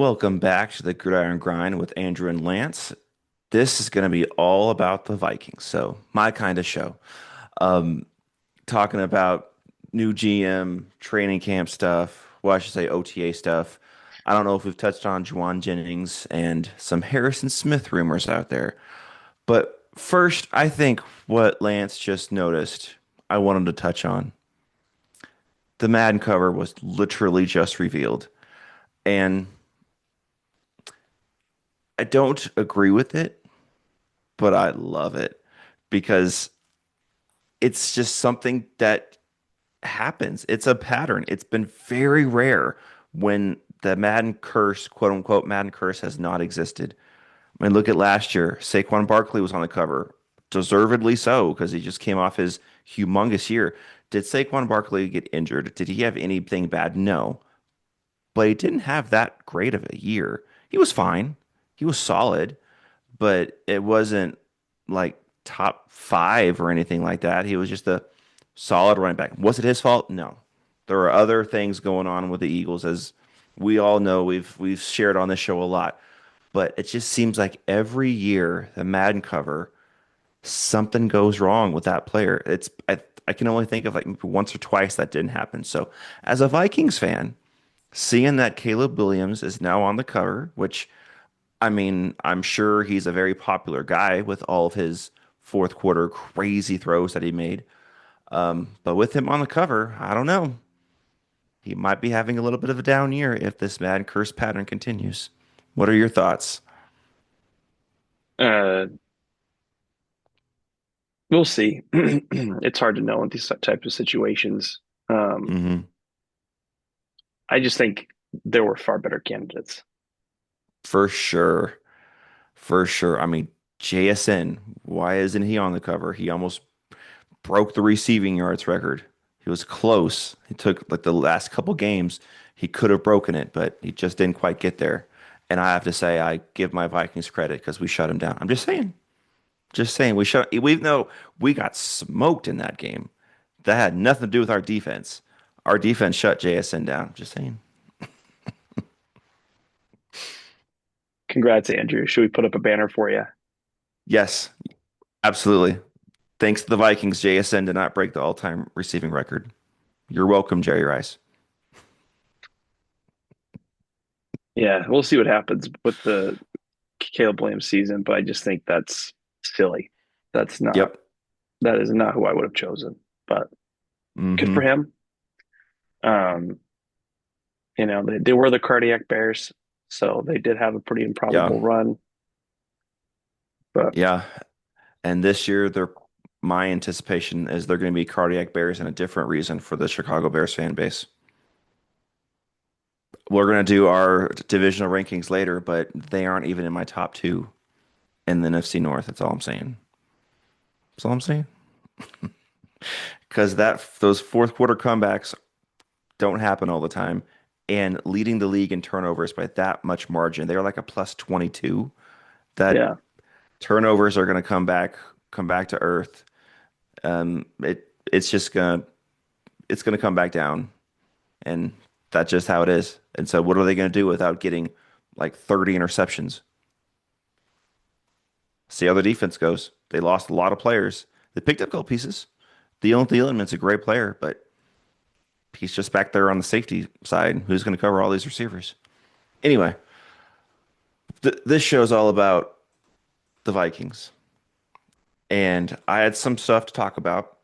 Welcome back to the Gridiron Grind with Andrew and Lance. This is going to be all about the Vikings, so my kind of show. Um, Talking about new GM, training camp stuff. Well, I should say OTA stuff. I don't know if we've touched on Juwan Jennings and some Harrison Smith rumors out there. But first, I think what Lance just noticed, I wanted to touch on. The Madden cover was literally just revealed, and I don't agree with it, but I love it because it's just something that happens. It's a pattern. It's been very rare when the Madden curse, quote unquote, Madden curse has not existed. I mean, look at last year. Saquon Barkley was on the cover, deservedly so, because he just came off his humongous year. Did Saquon Barkley get injured? Did he have anything bad? No, but he didn't have that great of a year. He was fine. He was solid, but it wasn't like top five or anything like that. He was just a solid running back. Was it his fault? No. There are other things going on with the Eagles, as we all know. We've shared on this show a lot, but it just seems like every year the Madden cover, something goes wrong with that player. I can only think of like maybe once or twice that didn't happen. So as a Vikings fan, seeing that Caleb Williams is now on the cover, which I mean, I'm sure he's a very popular guy with all of his fourth quarter crazy throws that he made. But with him on the cover, I don't know. He might be having a little bit of a down year if this mad curse pattern continues. What are your thoughts? Uh, we'll see. It's hard to know in these types of situations. Um, Hmm. I just think there were far better candidates. For sure. For sure. I mean, JSN, why isn't he on the cover? He almost broke the receiving yards record. He was close. He took like the last couple games, he could have broken it, but he just didn't quite get there. And I have to say, I give my Vikings credit because we shut him down. I'm just saying. Just saying. We know we got smoked in that game. That had nothing to do with our defense. Our defense shut JSN down. Just saying. Congrats, Andrew. Should we put up a banner for you? Yes, absolutely. Thanks to the Vikings, JSN did not break the all-time receiving record. You're welcome, Jerry Rice. Yeah, we'll see what happens with the Caleb Williams season, but I just think that's silly. That's not, Yep. that is not who I would have chosen, but good for Hmm. him. Um, they were the cardiac bears, so they did have a pretty Yeah. improbable run, but Yeah. And this year, my anticipation is they're going to be cardiac bears and a different reason for the Chicago Bears fan base. We're going to do our divisional rankings later, but they aren't even in my top two in the NFC North. That's all I'm saying. That's all I'm saying. Because those fourth quarter comebacks don't happen all the time, and leading the league in turnovers by that much margin, they're like a plus 22. That yeah. turnovers are going to come back to earth. It's gonna come back down, and that's just how it is. And so, what are they going to do without getting like 30 interceptions? See how the defense goes. They lost a lot of players. They picked up a couple pieces. Thielen Thielenman's a great player, but he's just back there on the safety side. Who's going to cover all these receivers? Anyway, this show's all about the Vikings, and I had some stuff to talk about,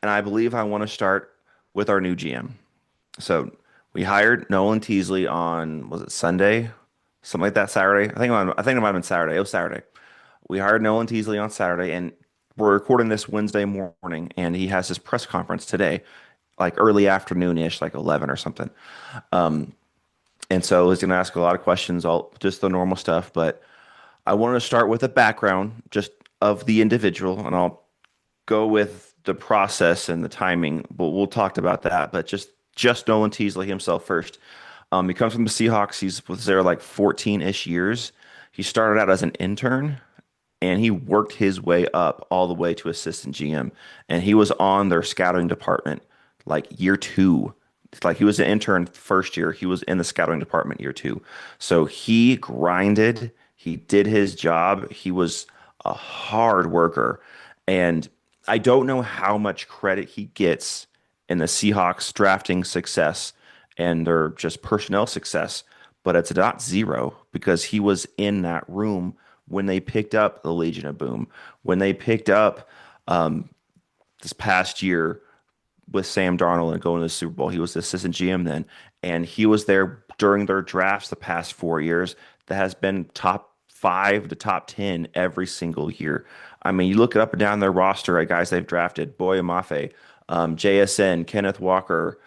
and I believe I want to start with our new GM. So we hired Nolan Teasley on, was it Sunday? Something like that, Saturday. I think it might have been Saturday. It was Saturday. We hired Nolan Teasley on Saturday, and we're recording this Wednesday morning, and he has his press conference today, like early afternoon-ish, like 11 or something. And so he's going to ask a lot of questions, all just the normal stuff. But I wanted to start with a background just of the individual, and I'll go with the process and the timing. But we'll talk about that. But just Nolan Teasley himself first. He comes from the Seahawks. Was there like 14-ish years. He started out as an intern, and he worked his way up all the way to assistant GM. And he was on their scouting department like year two. Like he was an intern first year. He was in the scouting department year two. So he grinded. He did his job. He was a hard worker. And I don't know how much credit he gets in the Seahawks drafting success and their just personnel success, but it's not zero because he was in that room when they picked up the Legion of Boom, when they picked up this past year with Sam Darnold and going to the Super Bowl. He was the assistant GM then, and he was there during their drafts the past 4 years. That has been top five to top 10 every single year. I mean, you look it up and down their roster at guys they've drafted: Boye Mafe, JSN, Kenneth Walker,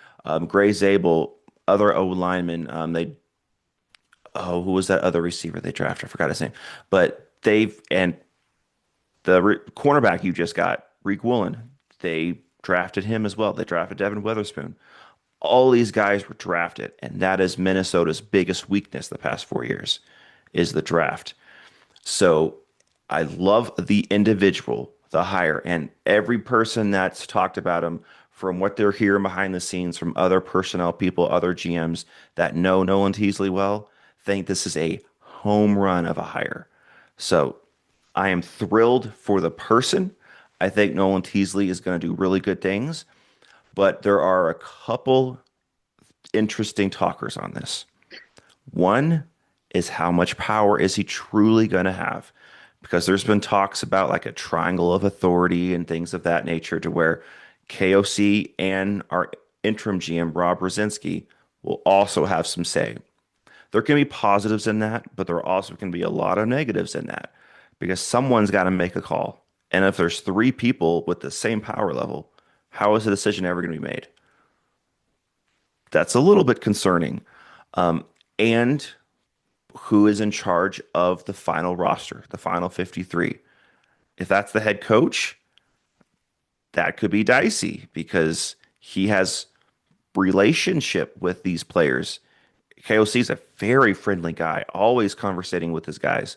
Gray Zabel, other O linemen. Who was that other receiver they drafted? I forgot his name, but and the cornerback you just got, Reek Woolen, they drafted him as well. They drafted Devin Witherspoon. All these guys were drafted, and that is Minnesota's biggest weakness the past 4 years is the draft. So I love the individual, the hire, and every person that's talked about him from what they're hearing behind the scenes from other personnel people, other GMs that know Nolan Teasley well, think this is a home run of a hire. So I am thrilled for the person. I think Nolan Teasley is going to do really good things, but there are a couple interesting talkers on this. One is how much power is he truly going to have? Because there's been talks about like a triangle of authority and things of that nature to where KOC and our interim GM, Rob Brzezinski, will also have some say. There can be positives in that, but there also can be a lot of negatives in that because someone's got to make a call. And if there's three people with the same power level, how is the decision ever going to be made? That's a little bit concerning. And who is in charge of the final roster, the final 53? If that's the head coach, that could be dicey because he has relationship with these players. KOC is a very friendly guy, always conversating with his guys.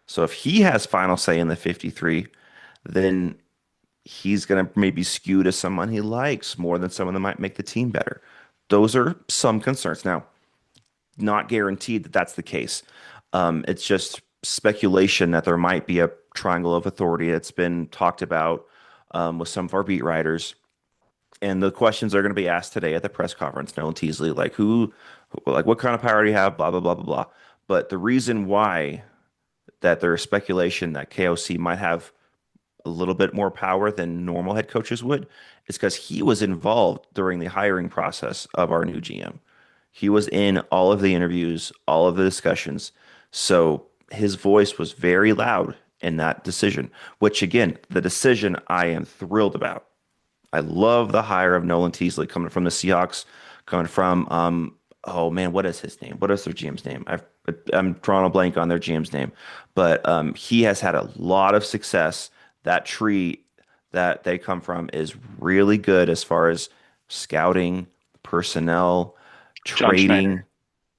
So if he has final say in the 53, then he's going to maybe skew to someone he likes more than someone that might make the team better. Those are some concerns. Now, not guaranteed that that's the case. It's just speculation that there might be a triangle of authority that's been talked about with some of our beat writers. And the questions are going to be asked today at the press conference. Nolan Teasley, like like what kind of power do you have? Blah, blah, blah, blah, blah. But the reason why that there's speculation that KOC might have a little bit more power than normal head coaches would is because he was involved during the hiring process of our new GM. He was in all of the interviews, all of the discussions. So his voice was very loud in that decision, which again, the decision I am thrilled about. I love the hire of Nolan Teasley coming from the Seahawks, coming from oh man, what is his name? What is their GM's name? I'm drawing a blank on their GM's name, but he has had a lot of success. That tree that they come from is really good as far as scouting, personnel, John trading. Schneider.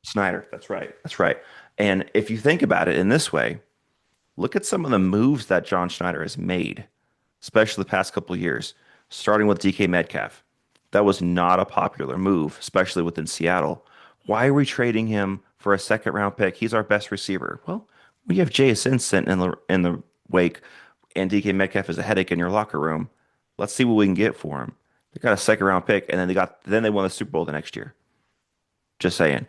Snyder, that's right. That's right. And if you think about it in this way, look at some of the moves that John Schneider has made, especially the past couple of years, starting with DK Metcalf. That was not a popular move, especially within Seattle. Why are we trading him for a second round pick? He's our best receiver. Well, we have JSN sent in the wake, and DK Metcalf is a headache in your locker room. Let's see what we can get for him. They got a second round pick, and then they won the Super Bowl the next year. Just saying.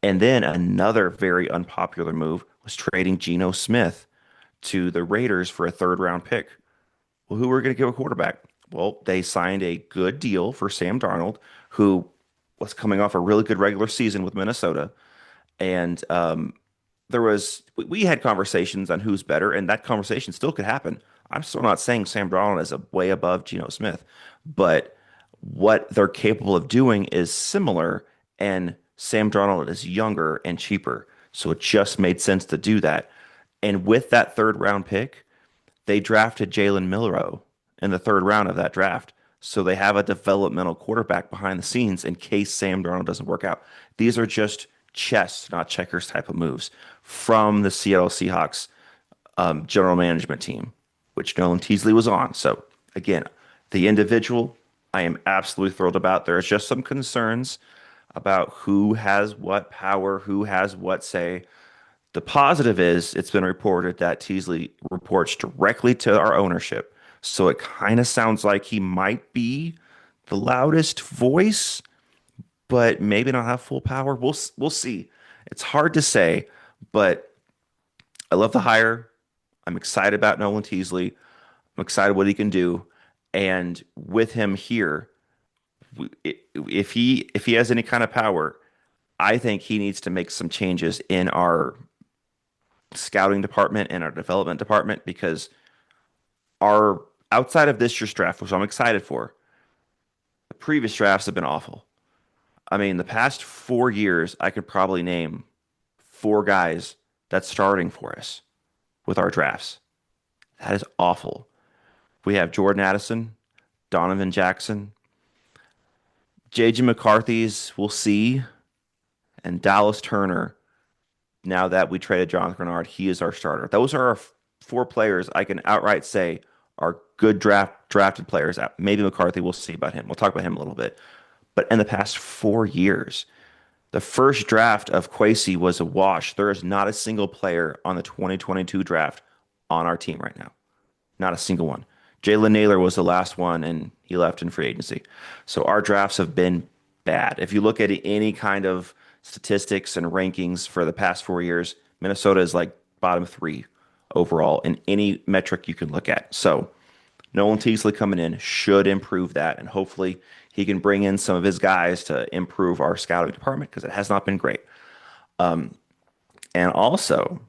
And then another very unpopular move was trading Geno Smith to the Raiders for a third round pick. Well, who were going to give a quarterback? Well, they signed a good deal for Sam Darnold, who was coming off a really good regular season with Minnesota. And we had conversations on who's better, and that conversation still could happen. I'm still not saying Sam Darnold is a way above Geno Smith, but what they're capable of doing is similar, and Sam Darnold is younger and cheaper. So it just made sense to do that. And with that third round pick, they drafted Jalen Milroe in the third round of that draft. So they have a developmental quarterback behind the scenes in case Sam Darnold doesn't work out. These are just chess, not checkers type of moves from the Seattle Seahawks general management team, which Nolan Teasley was on. So again, the individual, I am absolutely thrilled about. There's just some concerns about who has what power, who has what say. The positive is it's been reported that Teasley reports directly to our ownership. So it kind of sounds like he might be the loudest voice, but maybe not have full power. We'll see. It's hard to say, but I love the hire. I'm excited about Nolan Teasley. I'm excited what he can do. And with him here, if he has any kind of power, I think he needs to make some changes in our scouting department and our development department because our outside of this year's draft, which I'm excited for, the previous drafts have been awful. I mean, the past 4 years, I could probably name four guys that's starting for us with our drafts. That is awful. We have Jordan Addison, Donovan Jackson, JJ McCarthy's, we'll see, and Dallas Turner. Now that we traded Jonathan Grenard, he is our starter. Those are our four players I can outright say are good drafted players. Maybe McCarthy, we'll see about him. We'll talk about him a little bit. But in the past 4 years, the first draft of Kwesi was a wash. There is not a single player on the 2022 draft on our team right now. Not a single one. Jalen Naylor was the last one, and he left in free agency. So our drafts have been bad. If you look at any kind of statistics and rankings for the past 4 years, Minnesota is like bottom three overall in any metric you can look at. So Nolan Teasley coming in should improve that, and hopefully he can bring in some of his guys to improve our scouting department because it has not been great. And also,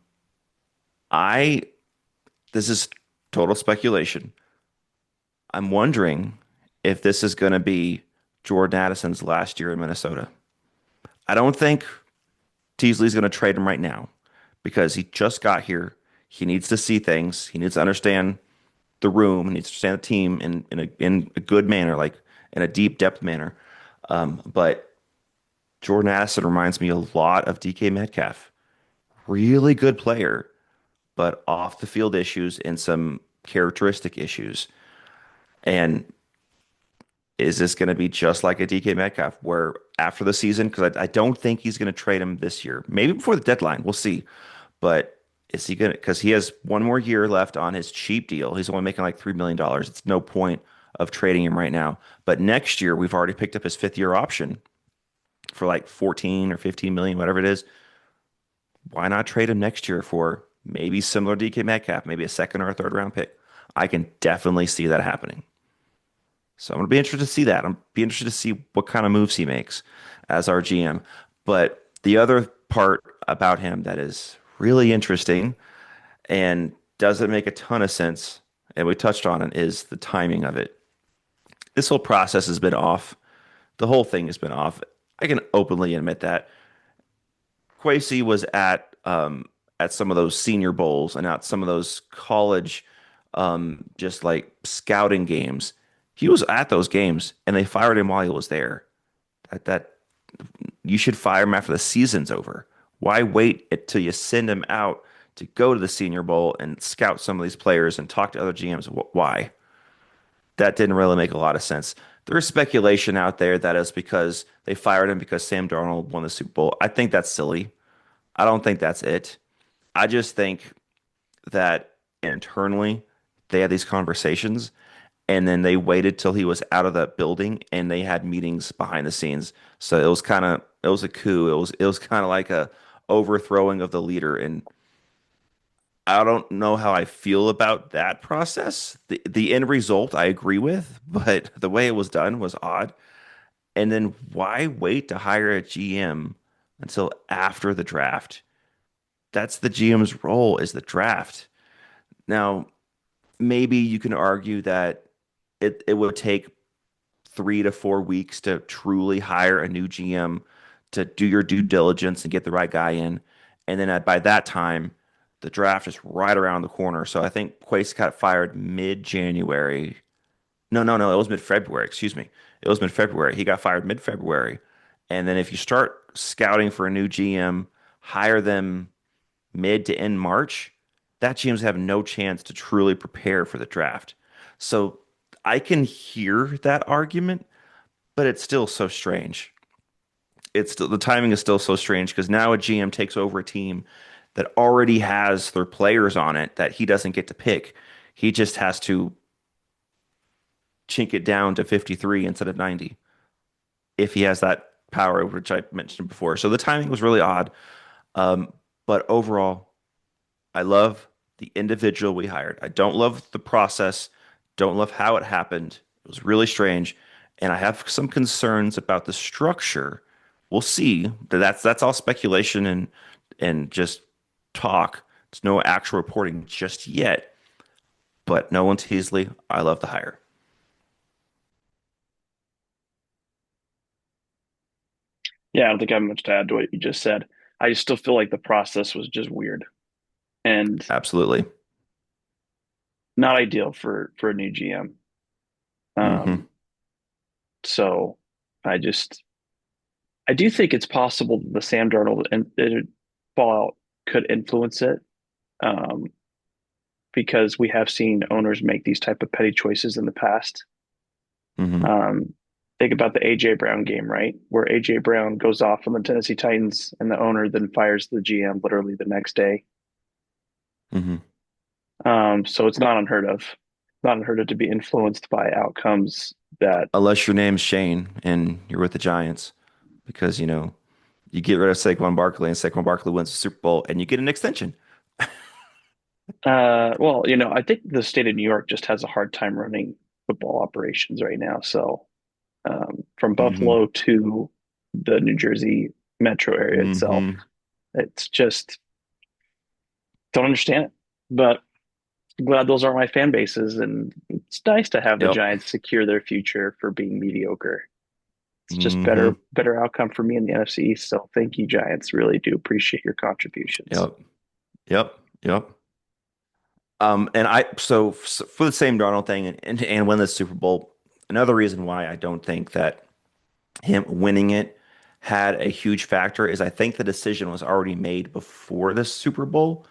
I this is total speculation. I'm wondering if this is going to be Jordan Addison's last year in Minnesota. I don't think Teasley's going to trade him right now because he just got here. He needs to see things. He needs to understand the room. He needs to understand the team in a good manner, like in a deep depth manner. But Jordan Addison reminds me a lot of DK Metcalf. Really good player, but off the field issues and some characteristic issues. And is this going to be just like a DK Metcalf, where after the season, because I don't think he's going to trade him this year, maybe before the deadline, we'll see. But is he going to, because he has one more year left on his cheap deal. He's only making like $3 million. Dollars. It's no point of trading him right now. But next year, we've already picked up his fifth year option for like 14 or 15 million, whatever it is. Why not trade him next year for maybe similar DK Metcalf, maybe a second or a third round pick? I can definitely see that happening. So I'm going to be interested to see that. I'm be interested to see what kind of moves he makes as our GM. But the other part about him that is really interesting and doesn't make a ton of sense, and we touched on it, is the timing of it. This whole process has been off. The whole thing has been off. I can openly admit that. Kwesi was at some of those senior bowls and at some of those college just like scouting games. He was at those games and they fired him while he was there. That you should fire him after the season's over. Why wait until you send him out to go to the Senior Bowl and scout some of these players and talk to other GMs? Why? That didn't really make a lot of sense. There is speculation out there that is because they fired him because Sam Darnold won the Super Bowl. I think that's silly. I don't think that's it. I just think that internally they had these conversations and then they waited till he was out of the building and they had meetings behind the scenes. So it was a coup. It was kind of like a overthrowing of the leader, and I don't know how I feel about that process. The end result I agree with, but the way it was done was odd. And then why wait to hire a GM until after the draft? That's the GM's role, is the draft. Now, maybe you can argue that it would take 3 to 4 weeks to truly hire a new GM to do your due diligence and get the right guy in. And then by that time, the draft is right around the corner. So I think Quase got fired mid-January. No, no, no, it was mid-February. Excuse me. It was mid-February. He got fired mid-February. And then if you start scouting for a new GM, hire them mid to end March, that GMs have no chance to truly prepare for the draft. So I can hear that argument, but it's still so strange. It's still, the timing is still so strange because now a GM takes over a team that already has their players on it that he doesn't get to pick. He just has to chink it down to 53 instead of 90 if he has that power, which I mentioned before. So the timing was really odd. Um, but overall, I love the individual we hired. I don't love the process, don't love how it happened. It was really strange. And I have some concerns about the structure. We'll see. That's all speculation and just talk. There's no actual reporting just yet. But Nolan Teasley, I love the hire. Yeah, I don't think I have much to add to what you just said. I just still feel like the process was just weird and Absolutely. not ideal for a new GM. Hmm. Um, so I do think it's possible that the Sam Darnold and fallout could influence it, um, because we have seen owners make these type of petty choices in the past. Hmm. Um, think about the AJ Brown game, right? Where AJ Brown goes off on the Tennessee Titans and the owner then fires the GM literally the next day. Hmm. So it's not unheard of. Not unheard of to be influenced by outcomes that Unless your name's Shane and you're with the Giants, because you get rid of Saquon Barkley and Saquon Barkley wins the Super Bowl and you get an extension. well, I think the state of New York just has a hard time running football operations right now. So from Hmm. Buffalo to the New Jersey metro area itself, Hmm. it's just don't understand it. But I'm glad those aren't my fan bases, and it's nice to have the Yep. Giants secure their future for being mediocre. It's just Hmm. better outcome for me in the NFC East. So thank you, Giants. Really do appreciate your contributions. Yep. Yep. Yep. And so for the same Darnold thing and win the Super Bowl, another reason why I don't think that him winning it had a huge factor is I think the decision was already made before the Super Bowl.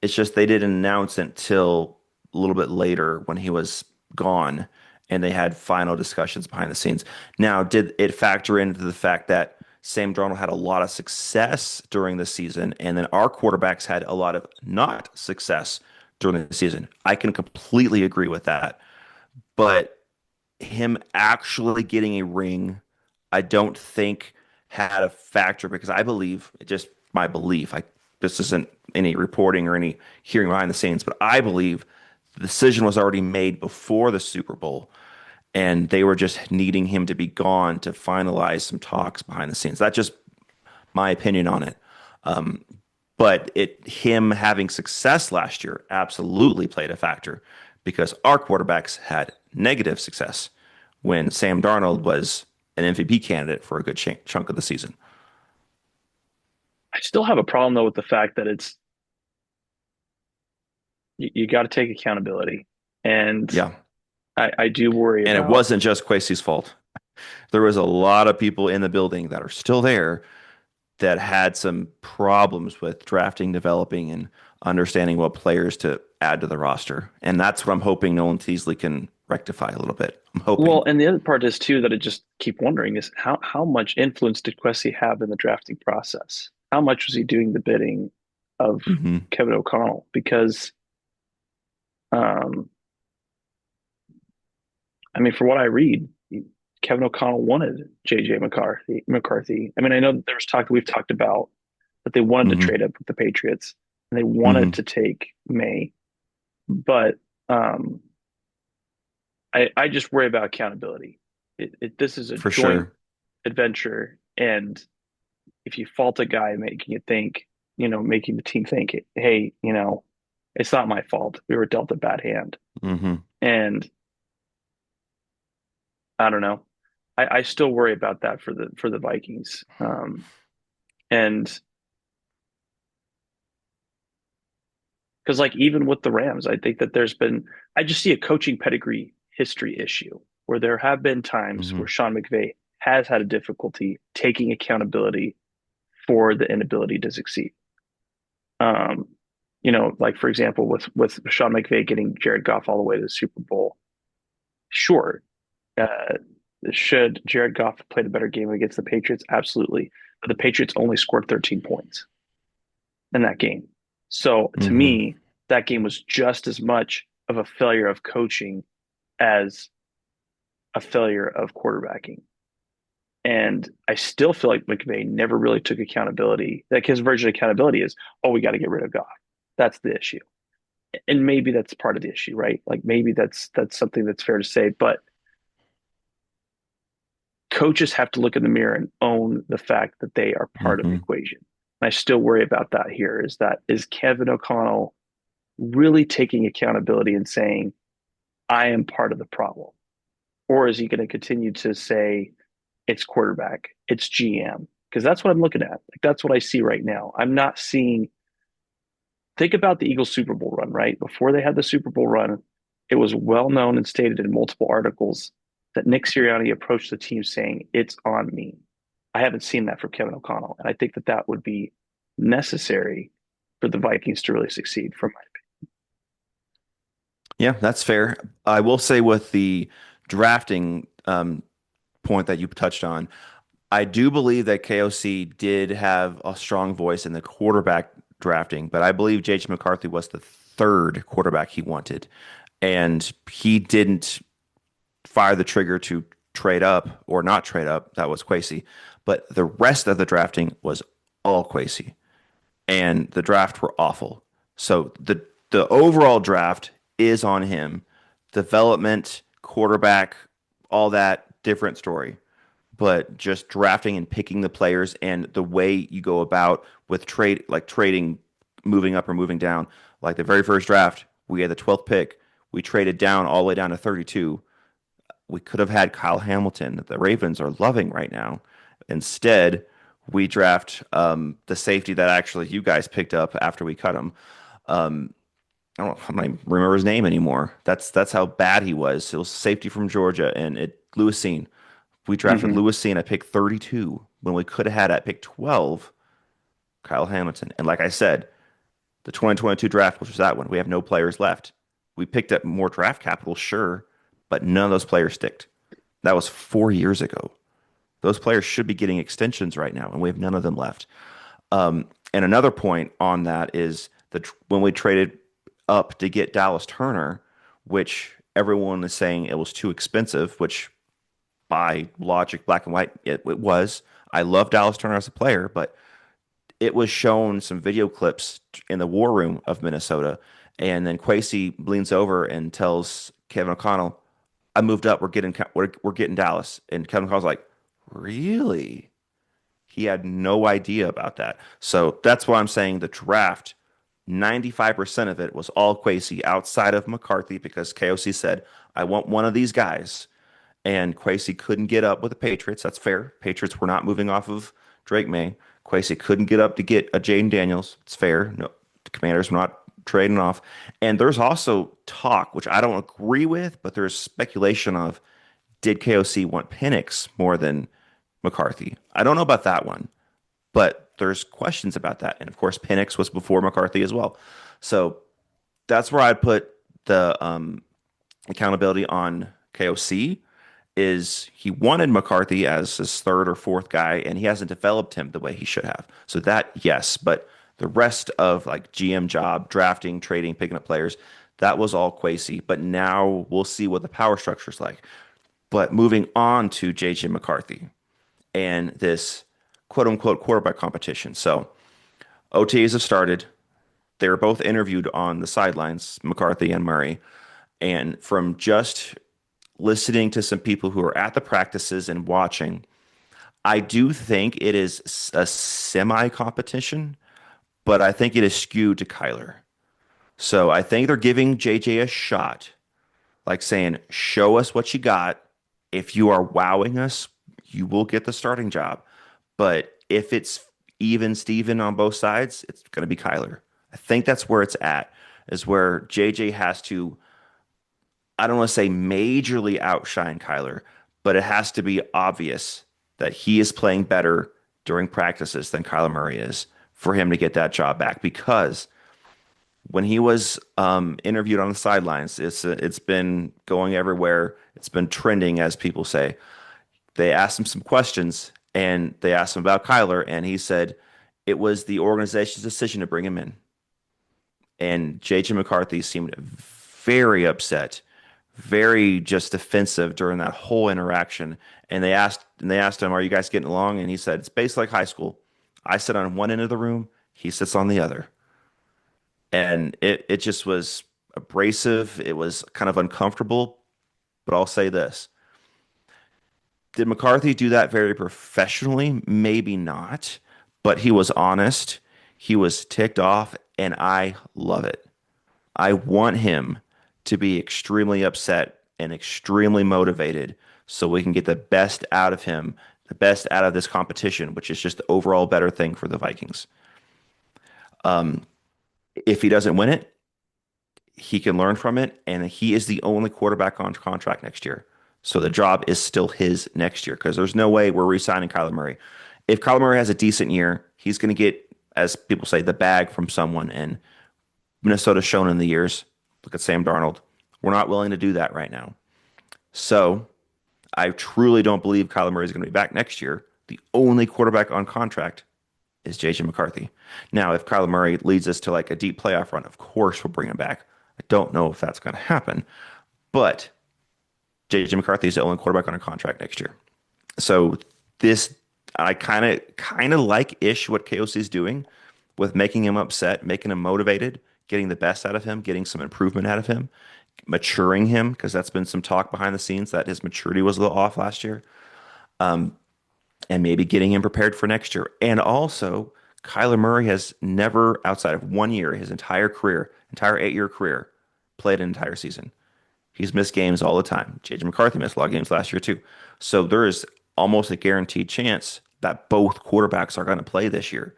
It's just they didn't announce it until a little bit later when he was gone and they had final discussions behind the scenes. Now, did it factor into the fact that Sam Darnold had a lot of success during the season and then our quarterbacks had a lot of not success during the season? I can completely agree with that. But him actually getting a ring, I don't think had a factor because I believe, just my belief, this isn't any reporting or any hearing behind the scenes, but I believe the decision was already made before the Super Bowl and they were just needing him to be gone to finalize some talks behind the scenes. That's just my opinion on it. But him having success last year absolutely played a factor because our quarterbacks had negative success when Sam Darnold was an MVP candidate for a good chunk of the season. I still have a problem though with the fact that you got to take accountability, and Yeah. I do worry And it about. wasn't just Quasi's fault. There was a lot of people in the building that are still there that had some problems with drafting, developing, and understanding what players to add to the roster. And that's what I'm hoping Nolan Teasley can rectify a little bit. I'm hoping. Well, and the other part is too that I just keep wondering is how much influence did Kwesi have in the drafting process? How much was he doing the bidding of Hmm. Kevin O'Connell? Because um, I mean, for what I read, Kevin O'Connell wanted JJ McCarthy. McCarthy. I mean, I know that there's talk that we've talked about that they wanted to Hmm. trade up with the Patriots and they wanted Hmm. to take May, but um, I just worry about accountability. This is a For joint sure. adventure, and if you fault a guy making it think, making the team think, hey, it's not my fault. We were dealt a bad hand. Hmm. And I don't know. I still worry about that for the Vikings. And because like even with the Rams, I think that I just see a coaching pedigree history issue where there have been times Hmm. where Sean McVay has had a difficulty taking accountability for the inability to succeed. Um, like for example, with Sean McVay getting Jared Goff all the way to the Super Bowl, Sure. Uh, should Jared Goff have played a better game against the Patriots? Absolutely. But the Patriots only scored 13 points in that game. So to Hmm. me, that game was just as much of a failure of coaching as a failure of quarterbacking. And I still feel like McVay never really took accountability. Like his version of accountability is, oh, we got to get rid of Goff. That's the issue. And maybe that's part of the issue, right? Like maybe that's something that's fair to say. But coaches have to look in the mirror and own the fact that they are part of the Hmm. equation. And I still worry about that here is Kevin O'Connell really taking accountability and saying, I am part of the problem? Or is he going to continue to say it's quarterback, it's GM? Because that's what I'm looking at. Like that's what I see right now. I'm not seeing think about the Eagles Super Bowl run, right? Before they had the Super Bowl run, it was well known and stated in multiple articles that Nick Sirianni approached the team saying, it's on me. I haven't seen that from Kevin O'Connell. And I think that that would be necessary for the Vikings to really succeed, from my Yeah, that's fair. I will say with the drafting point that you touched on, I do believe that KOC did have a strong voice in the quarterback drafting, but I believe J.J. McCarthy was the third quarterback he wanted. And he didn't fire the trigger to trade up or not trade up. That was Quasey. But the rest of the drafting was all Quasey. And the draft were awful. So the overall draft is on him. Development, quarterback, all that different story. But just drafting and picking the players and the way you go about with trade, like trading, moving up or moving down. Like the very first draft, we had the 12th pick. We traded down all the way down to 32. We could have had Kyle Hamilton that the Ravens are loving right now. Instead, we draft the safety that actually you guys picked up after we cut him. Um, I don't even remember his name anymore. That's how bad he was. It was safety from Georgia, and it Lewisine. We drafted opinion. Lewisine at pick 32 when we could have had at pick 12 Kyle Hamilton. And like I said, the 2022 draft, which was that one, we have no players left. We picked up more draft capital, sure, but none of those players sticked. That was 4 years ago. Those players should be getting extensions right now, and we have none of them left. And another point on that is that when we traded up to get Dallas Turner, which everyone is saying it was too expensive, which by logic, black and white, it was. I love Dallas Turner as a player, but it was shown some video clips in the war room of Minnesota. And then Quasey leans over and tells Kevin O'Connell, I moved up. We're getting Dallas. And Kevin O'Connell's like, really? He had no idea about that. So that's why I'm saying the draft, 95% of it was all Quasey outside of McCarthy because KOC said, I want one of these guys. And Quasey couldn't get up with the Patriots. That's fair. Patriots were not moving off of Drake May. Quasey couldn't get up to get a Jaden Daniels. It's fair. No, the Commanders were not trading off. And there's also talk, which I don't agree with, but there's speculation of did KOC want Penix more than McCarthy? I don't know about that one, but there's questions about that. And of course, Penix was before McCarthy as well. So that's where I'd put the accountability on KOC is he wanted McCarthy as his third or fourth guy, and he hasn't developed him the way he should have. So that, yes, but the rest of like GM job, drafting, trading, picking up players, that was all Quasey. But now we'll see what the power structure is like. But moving on to JJ McCarthy and this quote unquote quarterback competition. So OTAs have started. They were both interviewed on the sidelines, McCarthy and Murray. And from just listening to some people who are at the practices and watching, I do think it is a semi competition, but I think it is skewed to Kyler. So I think they're giving JJ a shot, like saying, show us what you got. If you are wowing us, you will get the starting job. But if it's even Steven on both sides, it's going to be Kyler. I think that's where it's at, is where JJ has to, I don't want to say majorly outshine Kyler, but it has to be obvious that he is playing better during practices than Kyler Murray is for him to get that job back because When he was interviewed on the sidelines, it's been going everywhere. It's been trending, as people say. They asked him some questions, and they asked him about Kyler, and he said it was the organization's decision to bring him in. And J.J. McCarthy seemed very upset, very just defensive during that whole interaction. And they asked him, "Are you guys getting along?" And he said, "It's basically like high school. I sit on one end of the room, he sits on the other." And it just was abrasive. It was kind of uncomfortable. But I'll say this. Did McCarthy do that very professionally? Maybe not, but he was honest. He was ticked off, and I love it. I want him to be extremely upset and extremely motivated so we can get the best out of him, the best out of this competition, which is just the overall better thing for the Vikings. If he doesn't win it, he can learn from it, and he is the only quarterback on contract next year. So the job is still his next year because there's no way we're re-signing Kyler Murray. If Kyler Murray has a decent year, he's going to get, as people say, the bag from someone. And Minnesota's shown in the years. Look at Sam Darnold. We're not willing to do that right now. So I truly don't believe Kyler Murray is going to be back next year. The only quarterback on contract is J.J. McCarthy. Now, if Kyler Murray leads us to like a deep playoff run, of course we'll bring him back. I don't know if that's going to happen, but J.J. McCarthy is the only quarterback on a contract next year. So this, I kind of like ish what KOC is doing with making him upset, making him motivated, getting the best out of him, getting some improvement out of him, maturing him because that's been some talk behind the scenes that his maturity was a little off last year, and maybe getting him prepared for next year. And also, Kyler Murray has never, outside of 1 year, his entire career, entire 8-year career, played an entire season. He's missed games all the time. J.J. McCarthy missed a lot of games last year too. So there is almost a guaranteed chance that both quarterbacks are going to play this year.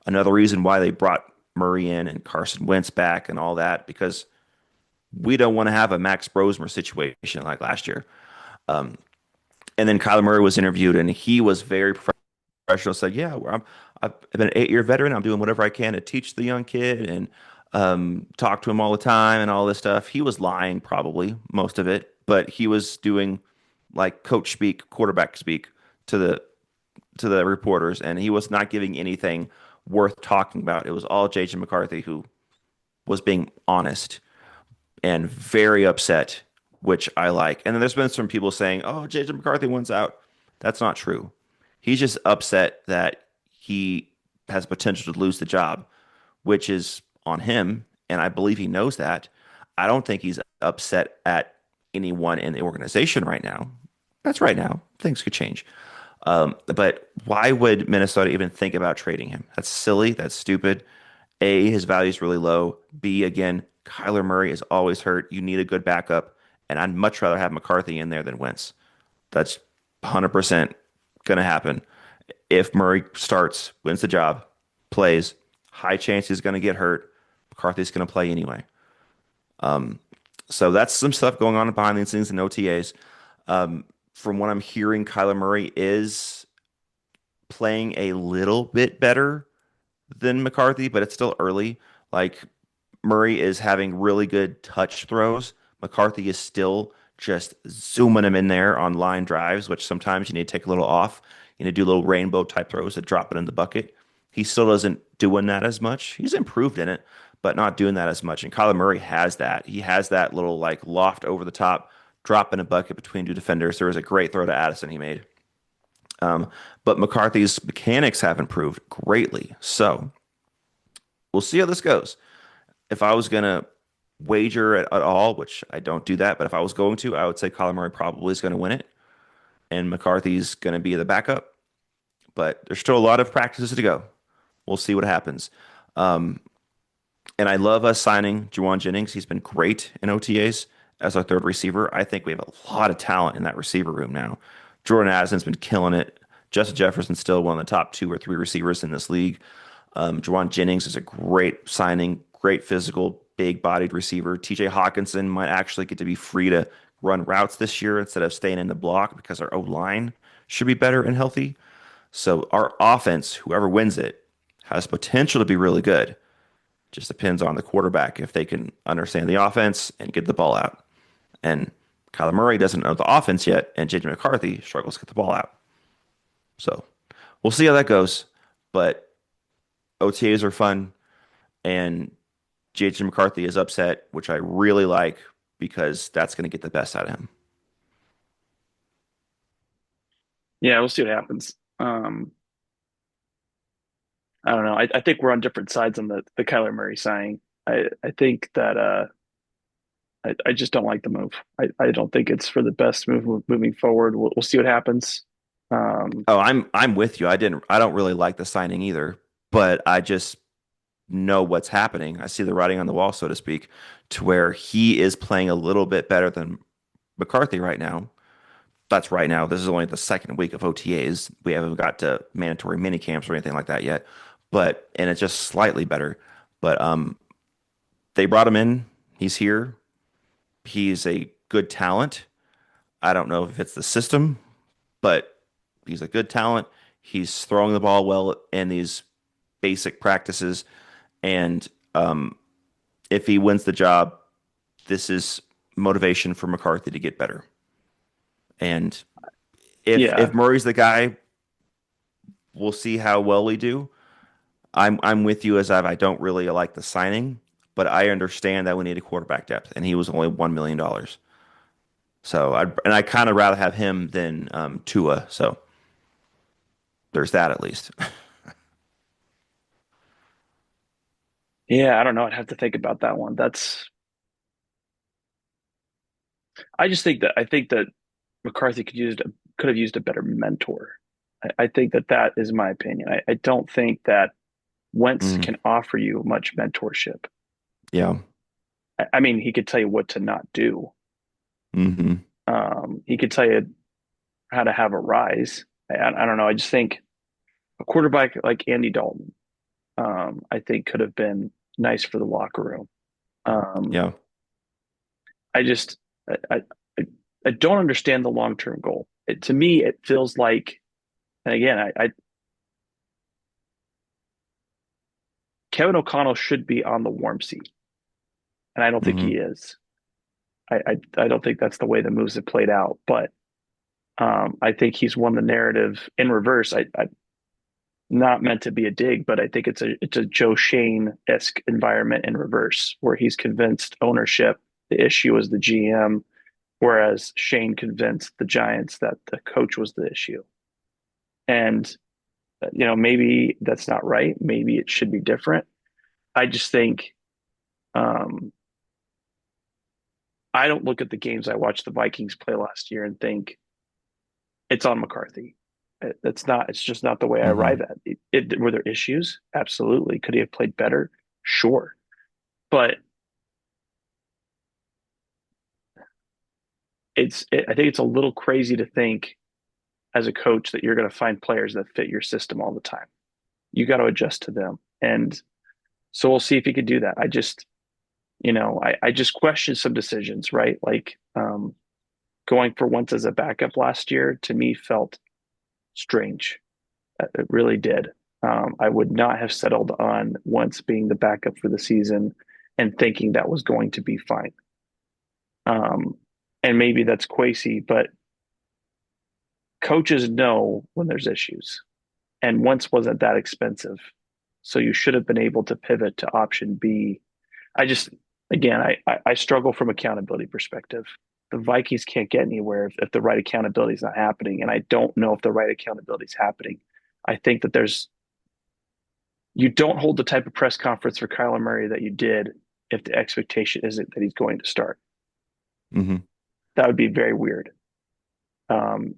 Another reason why they brought Murray in and Carson Wentz back and all that, because we don't want to have a Max Brosmer situation like last year. And then Kyler Murray was interviewed, and he was very professional. Said, "Yeah, I've been an 8-year veteran. I'm doing whatever I can to teach the young kid and talk to him all the time and all this stuff." He was lying, probably most of it, but he was doing like coach speak, quarterback speak to the reporters, and he was not giving anything worth talking about. It was all J.J. McCarthy who was being honest and very upset, which I like. And then there's been some people saying, "Oh, J.J. McCarthy wants out." That's not true. He's just upset that he has potential to lose the job, which is on him, and I believe he knows that. I don't think he's upset at anyone in the organization right now. That's right now. Things could change. But why would Minnesota even think about trading him? That's silly. That's stupid. A, his value is really low. B, again, Kyler Murray is always hurt. You need a good backup, and I'd much rather have McCarthy in there than Wentz. That's 100% going to happen. If Murray starts, wins the job, plays, high chance he's going to get hurt. McCarthy's going to play anyway. So that's some stuff going on behind the scenes in OTAs. From what I'm hearing, Kyler Murray is playing a little bit better than McCarthy, but it's still early. Like Murray is having really good touch throws. McCarthy is still just zooming him in there on line drives, which sometimes you need to take a little off. You need to do little rainbow type throws to drop it in the bucket. He still doesn't doing that as much. He's improved in it, but not doing that as much. And Kyler Murray has that. He has that little like loft over the top, drop in a bucket between two defenders. There was a great throw to Addison he made. But McCarthy's mechanics have improved greatly. So we'll see how this goes. If I was gonna wager at all, which I don't do that, but if I was going to, I would say Kyler Murray probably is going to win it, and McCarthy's going to be the backup. But there's still a lot of practices to go. We'll see what happens. Um, and I love us signing Juwan Jennings. He's been great in OTAs as our third receiver. I think we have a lot of talent in that receiver room now. Jordan Addison's been killing it. Justin Jefferson's still one of the top 2 or 3 receivers in this league. Juwan Jennings is a great signing, great physical, big-bodied receiver. TJ Hawkinson might actually get to be free to run routes this year instead of staying in the block because our O-line should be better and healthy. So our offense, whoever wins it, has potential to be really good. Just depends on the quarterback if they can understand the offense and get the ball out. And Kyler Murray doesn't know the offense yet, and JJ McCarthy struggles to get the ball out. So we'll see how that goes. But OTAs are fun, and JJ McCarthy is upset, which I really like because that's going to get the best out of him. Yeah, we'll see what happens. I don't know. I think we're on different sides on the Kyler Murray signing. I think that I just don't like the move. I don't think it's for the best move moving forward. We'll see what happens. Um, Oh, I'm with you. I don't really like the signing either, but I just know what's happening. I see the writing on the wall, so to speak, to where he is playing a little bit better than McCarthy right now. That's right now. This is only the second week of OTAs. We haven't got to mandatory mini camps or anything like that yet. But and it's just slightly better. But they brought him in. He's here. He's a good talent. I don't know if it's the system, but he's a good talent. He's throwing the ball well in these basic practices. And if he wins the job, this is motivation for McCarthy to get better. And if yeah, Murray's the guy, we'll see how well we do. I'm with you as I don't really like the signing, but I understand that we need a quarterback depth, and he was only $1 million. So I kind of rather have him than Tua. So there's that at least. yeah. I don't know. I'd have to think about that one. That's. I think that McCarthy could have used a better mentor. I think that that is my opinion. I don't think that Wentz Mm, can offer you much mentorship. yeah. I mean, he could tell you what to not do. Hmm. He could tell you how to have a rise. I don't know. I just think a quarterback like Andy Dalton, I think could have been nice for the locker room. Um, Yeah. I just, I, I, I don't understand the long term goal. To me, it feels like, and again, Kevin O'Connell should be on the warm seat, and I don't think he Hmm. is. I don't think that's the way the moves have played out, but I think he's won the narrative in reverse. I not meant to be a dig, but I think it's a Joe Shane-esque environment in reverse, where he's convinced ownership the issue was the GM, whereas Shane convinced the Giants that the coach was the issue. And maybe that's not right. Maybe it should be different. I just think um, I don't look at the games I watched the Vikings play last year and think it's on McCarthy. That's not. It's just not the way I Hmm. arrive at it. Were there issues? Absolutely. Could he have played better? Sure. But I think it's a little crazy to think as a coach that you're going to find players that fit your system all the time. You got to adjust to them, and so we'll see if he could do that. I just question some decisions, right? Like going for Wentz as a backup last year to me felt strange. It really did. I would not have settled on Wentz being the backup for the season and thinking that was going to be fine. Um, and maybe that's Quasey, but coaches know when there's issues. And Wentz wasn't that expensive. So you should have been able to pivot to option B. I just, again, I struggle from accountability perspective. The Vikings can't get anywhere if the right accountability is not happening. And I don't know if the right accountability is happening. I think that you don't hold the type of press conference for Kyler Murray that you did if the expectation isn't that he's going to start. Hmm. That would be very weird.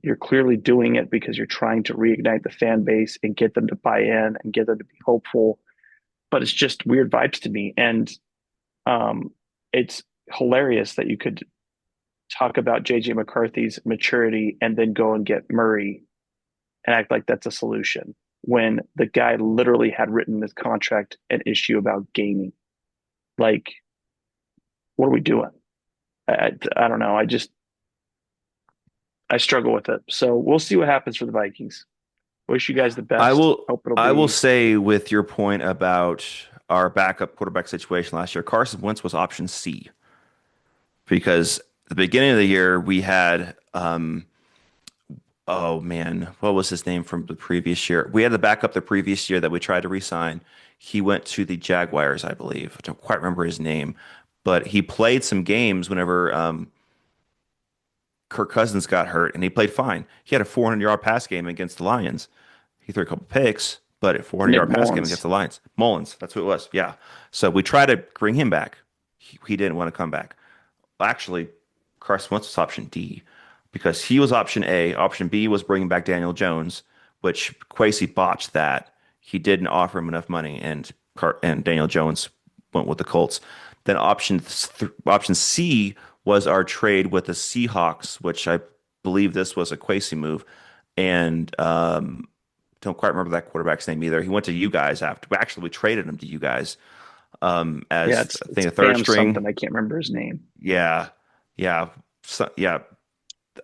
You're clearly doing it because you're trying to reignite the fan base and get them to buy in and get them to be hopeful. But it's just weird vibes to me. And um, it's hilarious that you could talk about JJ McCarthy's maturity and then go and get Murray and act like that's a solution when the guy literally had written in his contract an issue about gaming. Like, what are we doing? I don't know. I struggle with it. So we'll see what happens for the Vikings. Wish you guys the I best. will Hope it'll I will be say with your point about our backup quarterback situation last year, Carson Wentz was option C because at the beginning of the year we had oh man, what was his name from the previous year? We had the backup the previous year that we tried to re-sign. He went to the Jaguars, I believe. I don't quite remember his name, but he played some games whenever Kirk Cousins got hurt, and he played fine. He had a 400-yard pass game against the Lions. He threw a couple picks, but a Nick 400-yard pass game against Mullins. the Lions. Mullins, that's what it was. Yeah. So we tried to bring him back. He didn't want to come back. Actually, Carson Wentz was option D because he was option A. Option B was bringing back Daniel Jones, which Kwesi botched that. He didn't offer him enough money, and Daniel Jones went with the Colts. Then option C was our trade with the Seahawks, which I believe this was a Kwesi move, and don't quite remember that quarterback's name either. He went to you guys after. Actually, we traded him to you guys Yeah, as I it's think a third Bam string. something. I can't remember his name. Yeah, yeah, yeah.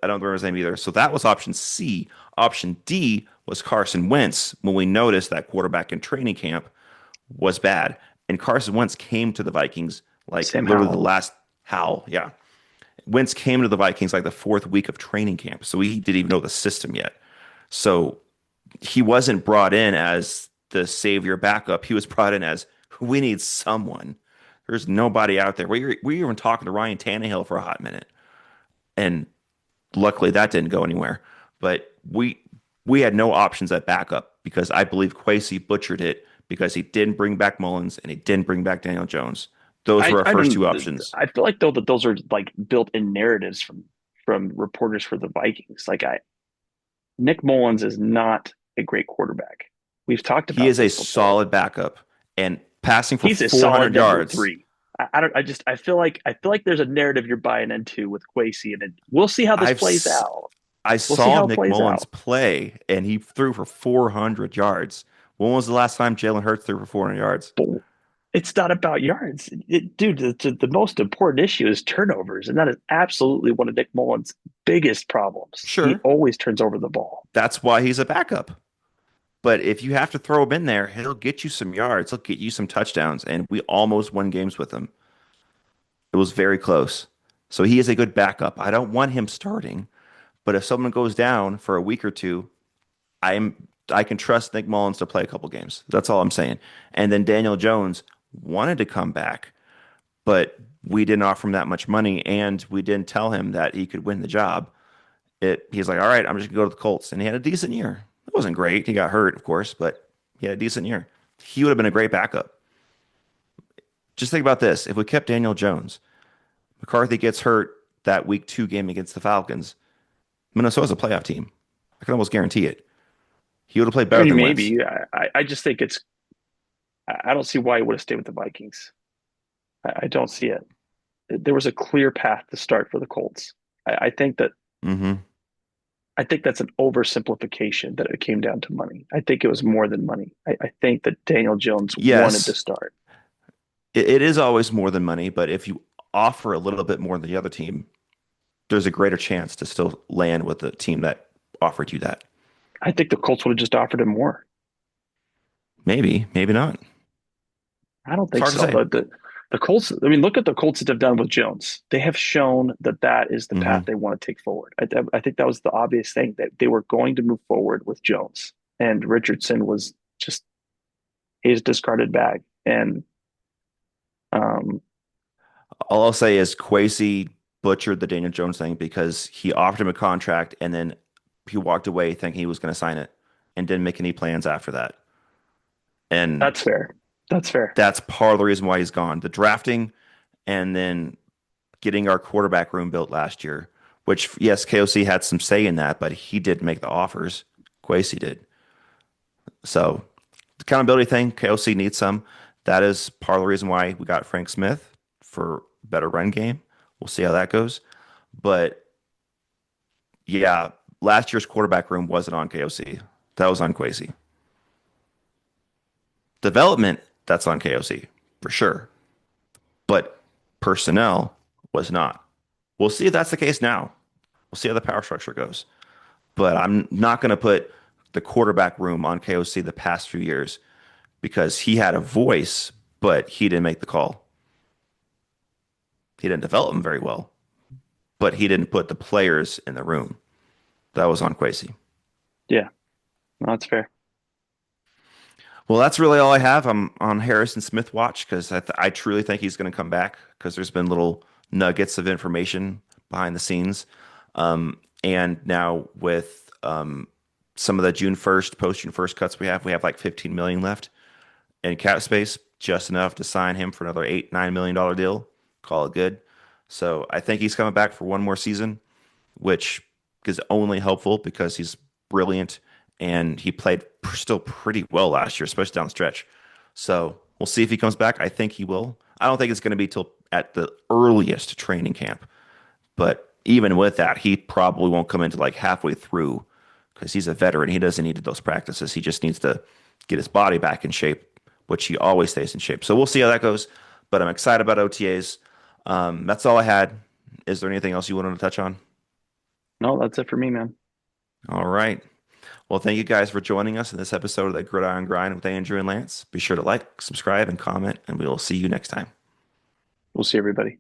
I don't remember his name either. So that was option C. Option D was Carson Wentz when we noticed that quarterback in training camp was bad. And Carson Wentz came to the Vikings like Sam literally the Howell. last Howell. Yeah. Wentz came to the Vikings like the fourth week of training camp. So he didn't even know the system yet. So he wasn't brought in as the savior backup. He was brought in as we need someone. There's nobody out there. We were even talking to Ryan Tannehill for a hot minute. And luckily that didn't go anywhere. But we had no options at backup because I believe Kwesi butchered it because he didn't bring back Mullins and he didn't bring back Daniel Jones. Those were our I first don't. two options. I feel like though that those are like built-in narratives from reporters for the Vikings. Nick Mullins is not a great quarterback. We've talked He about is a this before. solid backup and passing for He's a solid 400 number yards. three. I don't. I feel like there's a narrative you're buying into with Quasi, and we'll see how this I've plays s- out. I We'll see saw how it Nick plays Mullins out. play and he threw for 400 yards. When was the last time Jalen Hurts threw for 400 yards? But it's not about yards, dude. The most important issue is turnovers, and that is absolutely one of Nick Mullins' biggest problems. He Sure, always turns over the ball. that's why he's a backup. But if you have to throw him in there, he'll get you some yards. He'll get you some touchdowns. And we almost won games with him. It was very close. So he is a good backup. I don't want him starting, but if someone goes down for a week or two, I can trust Nick Mullins to play a couple games. That's all I'm saying. And then Daniel Jones wanted to come back, but we didn't offer him that much money, and we didn't tell him that he could win the job. He's like, all right, I'm just gonna go to the Colts, and he had a decent year. It wasn't great. He got hurt, of course, but he had a decent year. He would have been a great backup. Just think about this: if we kept Daniel Jones, McCarthy gets hurt that week 2 game against the Falcons. Minnesota's a playoff team. I can almost guarantee it. He would have played I better mean, than Wentz. maybe. I just think it's. I don't see why he would have stayed with the Vikings. I don't see it. There was a clear path to start for the Colts. I think that Hmm. I think that's an oversimplification that it came down to money. I think it was more than money. I think that Daniel Jones wanted to Yes, start. it is always more than money, but if you offer a little bit more than the other team, there's a greater chance to still land with the team that offered you that. I think the Colts would have just offered him more. Maybe, maybe not. I don't It's think hard to so. say. The Colts. I mean, look at the Colts that have done with Jones. They have shown that that is the path Hmm. they want to take forward. I think that was the obvious thing that they were going to move forward with Jones, and Richardson was just his discarded bag. And um, All I'll say is Kwesi butchered the Daniel Jones thing because he offered him a contract and then he walked away thinking he was going to sign it and didn't make any plans after that. And that's fair. That's fair. that's part of the reason why he's gone. The drafting and then getting our quarterback room built last year, which, yes, KOC had some say in that, but he did make the offers. Kwesi did. So, the accountability thing, KOC needs some. That is part of the reason why we got Frank Smith for better run game. We'll see how that goes. But yeah, last year's quarterback room wasn't on KOC. That was on Kwesi. Development, that's on KOC for sure. But personnel was not. We'll see if that's the case now. We'll see how the power structure goes. But I'm not going to put the quarterback room on KOC the past few years because he had a voice, but he didn't make the call. He didn't develop them very well, but he didn't put the players in the room. That was on Kwesi. Yeah, no, that's fair. Well, that's really all I have. I'm on Harrison Smith watch because I truly think he's going to come back because there's been little nuggets of information behind the scenes. And now with some of the June 1st, post June 1st cuts we have like 15 million left in cap space, just enough to sign him for another $8, $9 million deal. Call it good. So I think he's coming back for one more season, which is only helpful because he's brilliant and he played still pretty well last year, especially down the stretch. So we'll see if he comes back. I think he will. I don't think it's going to be till at the earliest training camp, but even with that, he probably won't come into like halfway through because he's a veteran. He doesn't need those practices. He just needs to get his body back in shape, which he always stays in shape. So we'll see how that goes. But I'm excited about OTAs. That's all I had. Is there anything else you wanted to touch on? No, that's it for me, man. All right. Well, thank you guys for joining us in this episode of the Gridiron Grind with Andrew and Lance. Be sure to like, subscribe, and comment, and we will see you next time. We'll see everybody.